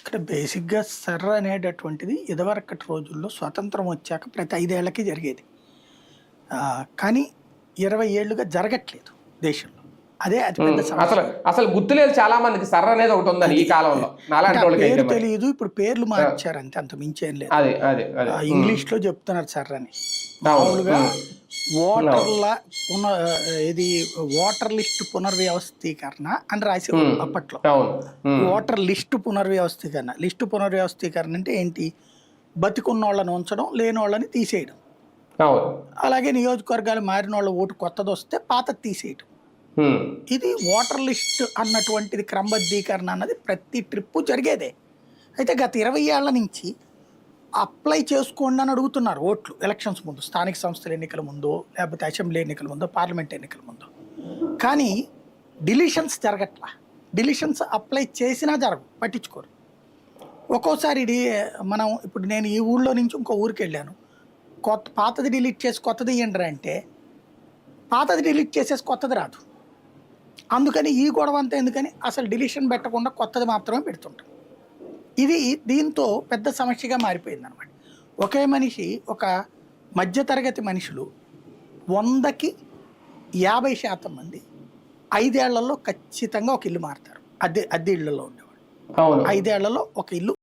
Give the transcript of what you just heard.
ఇక్కడ బేసిక్‌గా సెర్ర అనేటటువంటిది ఇదివరకటి రోజుల్లో స్వతంత్రం వచ్చాక ప్రతి 5 ఏళ్లకి జరిగేది. కానీ 20 ఏళ్లుగా జరగట్లేదు దేశంలో. అదే అతిపెద్ద అసలు సమస్య. అసలు గుర్తులేదు చాలా మందికి సర్ర అనేది ఒకటి ఉందని ఈ కాలంలో నాలాంటి ఇంకా వాళ్ళకైతే పేరు మరి. తెలీదు. ఇప్పుడు పేర్లు మార్చారు అంతే, అంత మించేం లేదు. అదే అదే అదే ఇంగ్లీష్‌లో చెప్తున్నారు సెర్ర అని. అవును. మామూలుగా అవును. పున ఇది ఓటర్ లిస్ట్ పునర్వ్యవస్థీకరణ అని రాసేవారు ఉమ్, అప్పట్లో. అవును. ఓటర్ లిస్టు పునర్వ్యవస్థీకరణ. లిస్టు పునర్వ్యవస్థీకరణ అంటే ఏంటి? బతికున్నోళ్ళని ఉంచడం, లేనోళ్ళని తీసేయడం. అవును. అలాగే నియోజకవర్గాలు మారినోళ్ళ ఓటు కొత్తదొస్తే పాతది తీసేయడం. ఉమ్, ఇది ఓటర్ లిస్ట్ అన్నటువంటిది క్రమబద్ధీకరణ అన్నది ప్రతి ట్రిప్పు జరిగేదే. అయితే గత 20 ఏళ్ల నుంచి అప్లై చేసుకోండి అని అడుగుతున్నారు ఓట్లు ఎలక్షన్స్ ముందు. స్థానిక సంస్థల ఎన్నికల ముందో, లేకపోతే అసెంబ్లీ ఎన్నికల ముందో, పార్లమెంట్ ఎన్నికల ముందో. కానీ డిలీషన్స్ జరగట్లా. డిలీషన్స్ అప్లై చేసినా జరగవు, పట్టించుకోరు. ఒక్కోసారి మనం ఇప్పుడు నేను ఈ ఊళ్ళో నుంచి ఇంకో ఊరికి వెళ్ళాను. పాతది డిలీట్ చేసి కొత్తది ఇయ్యండి అంటే పాతది డిలీట్ చేసేసి కొత్తది రాదు. అందుకని ఈ గొడవ అంతా ఎందుకని అసలు డిలీషన్ పెట్టకుండా కొత్తది మాత్రమే పెడుతుంటాం. ఇది దీంతో పెద్ద సమస్యగా మారిపోయింది అనమాట. ఒకే మనిషి, ఒక మధ్యతరగతి మనుషులు 100కి 50% మంది 5 ఏళ్లలో ఖచ్చితంగా ఒక ఇల్లు మారుతారు. అద్దె ఇళ్లలో ఉండేవాళ్ళు. అవును. 5 ఏళ్లలో ఒక ఇల్లు